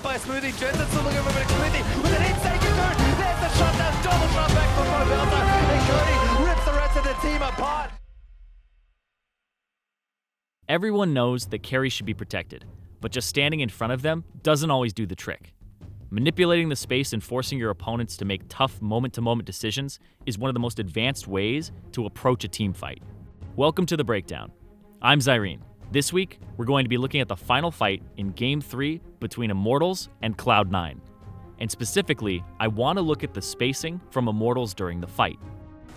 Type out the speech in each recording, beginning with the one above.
by Smoothie. Jensen still looking for a bit of Smoothie with an insane turn. There's the shutdown, double shot back for Mobilza. And Cody rips the rest of the team apart. Everyone knows that carries should be protected, but just standing in front of them doesn't always do the trick. Manipulating the space and forcing your opponents to make tough moment-to-moment decisions is one of the most advanced ways to approach a team fight. Welcome to The Breakdown. I'm Zirene. This week, we're going to be looking at the final fight in Game 3 between Immortals and Cloud9. And specifically, I want to look at the spacing from Immortals during the fight.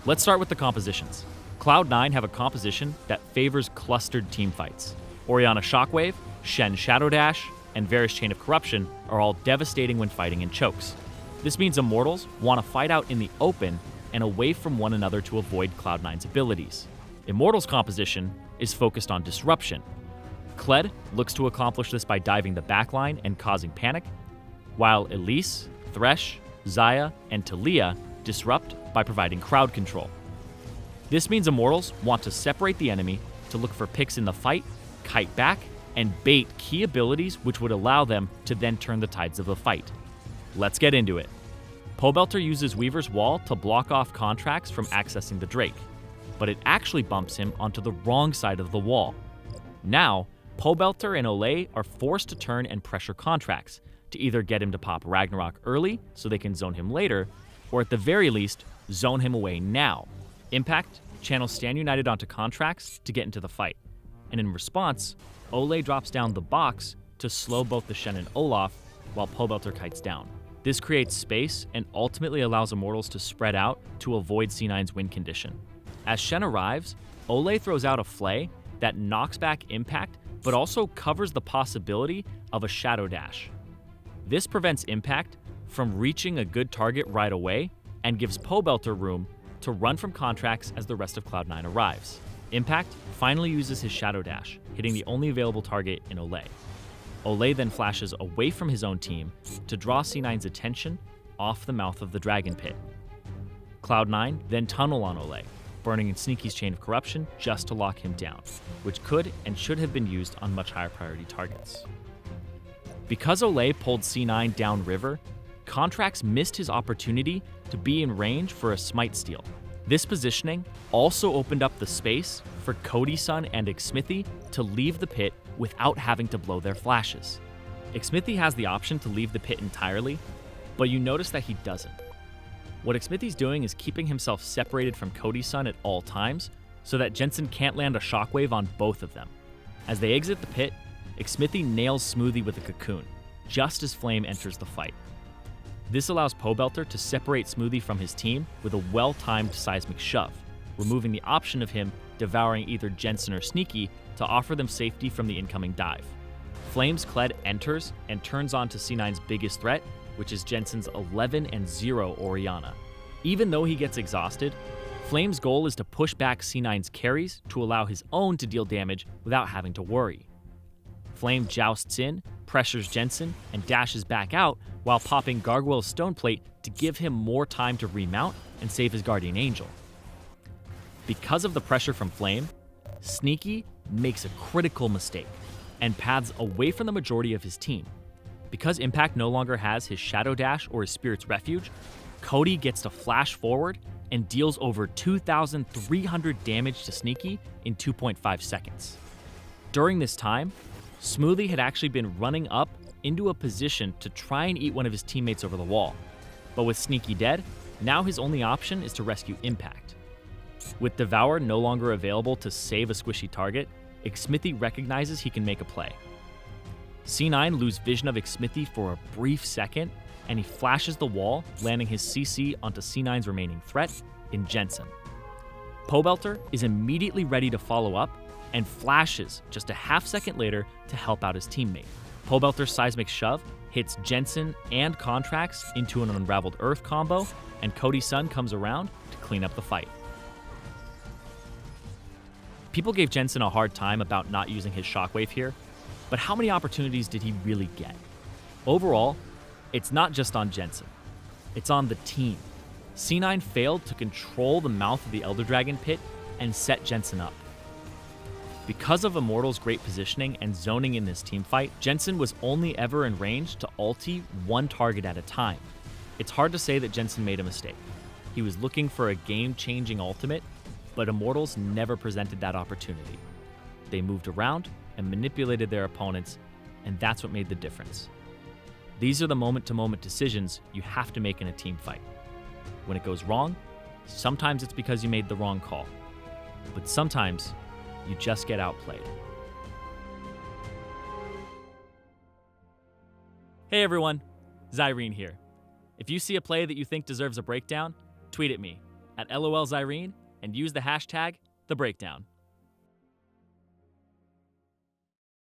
Let's start with the compositions. Cloud9 have a composition that favors clustered team fights. Orianna Shockwave, Shen Shadow Dash, and Varus Chain of Corruption are all devastating when fighting in chokes. This means Immortals want to fight out in the open and away from one another to avoid Cloud9's abilities. Immortals' composition is focused on disruption. Kled looks to accomplish this by diving the backline and causing panic, while Elise, Thresh, Xayah, and Taliyah disrupt by providing crowd control. This means Immortals want to separate the enemy to look for picks in the fight, kite back, and bait key abilities which would allow them to then turn the tides of the fight. Let's get into it. Pobelter uses Weaver's Wall to block off Contracts from accessing the Drake, but it actually bumps him onto the wrong side of the wall. Now, Pobelter and Olay are forced to turn and pressure Contracts to either get him to pop Ragnarok early so they can zone him later, or at the very least, zone him away now. Impact channels Stand United onto Contracts to get into the fight, and in response, Olay drops down the box to slow both the Shen and Olaf while Pobelter kites down. This creates space and ultimately allows Immortals to spread out to avoid C9's win condition. As Shen arrives, Olay throws out a Flay that knocks back Impact but also covers the possibility of a Shadow Dash. This prevents Impact from reaching a good target right away and gives Pobelter room to run from Contracts as the rest of Cloud9 arrives. Impact finally uses his Shadow Dash, hitting the only available target in Olay. Olay then flashes away from his own team to draw C9's attention off the mouth of the Dragon Pit. Cloud9 then tunnel on Olay, burning in Sneaky's Chain of Corruption just to lock him down, which could and should have been used on much higher priority targets. Because Olay pulled C9 downriver, Contracts missed his opportunity to be in range for a Smite steal. This positioning also opened up the space for Cody Sun and Xmithie to leave the pit without having to blow their flashes. Xmithie has the option to leave the pit entirely, but you notice that he doesn't. What Xmithie's doing is keeping himself separated from Cody Sun at all times so that Jensen can't land a shockwave on both of them. As they exit the pit, Xmithie nails Smoothie with a cocoon, just as Flame enters the fight. This allows Pobelter to separate Smoothie from his team with a well-timed seismic shove, removing the option of him devouring either Jensen or Sneaky to offer them safety from the incoming dive. Flame's Kled enters and turns on to C9's biggest threat, which is Jensen's 11-0 Orianna. Even though he gets exhausted, Flame's goal is to push back C9's carries to allow his own to deal damage without having to worry. Flame jousts in, pressures Jensen, and dashes back out while popping Gargoyle's Stone Plate to give him more time to remount and save his Guardian Angel. Because of the pressure from Flame, Sneaky makes a critical mistake and paths away from the majority of his team. Because Impact no longer has his Shadow Dash or his Spirit's Refuge, Cody gets to flash forward and deals over 2,300 damage to Sneaky in 2.5 seconds. During this time, Smoothie had actually been running up into a position to try and eat one of his teammates over the wall. But with Sneaky dead, now his only option is to rescue Impact. With Devour no longer available to save a squishy target, Xmithie recognizes he can make a play. C9 lose vision of Xmithie for a brief second, and he flashes the wall, landing his CC onto C9's remaining threat in Jensen. Pobelter is immediately ready to follow up, and flashes just a half second later to help out his teammate. Pobelter's Seismic Shove hits Jensen and Contracts into an Unraveled Earth combo, and Cody Sun comes around to clean up the fight. People gave Jensen a hard time about not using his Shockwave here, but how many opportunities did he really get? Overall, it's not just on Jensen. It's on the team. C9 failed to control the mouth of the Elder Dragon pit and set Jensen up. Because of Immortals' great positioning and zoning in this teamfight, Jensen was only ever in range to ulti one target at a time. It's hard to say that Jensen made a mistake. He was looking for a game-changing ultimate, but Immortals never presented that opportunity. They moved around and manipulated their opponents, and that's what made the difference. These are the moment-to-moment decisions you have to make in a teamfight. When it goes wrong, sometimes it's because you made the wrong call, but sometimes you just get outplayed. Hey everyone, Zirene here. If you see a play that you think deserves a breakdown, tweet at me at LOL Zirene and use the hashtag #TheBreakdown.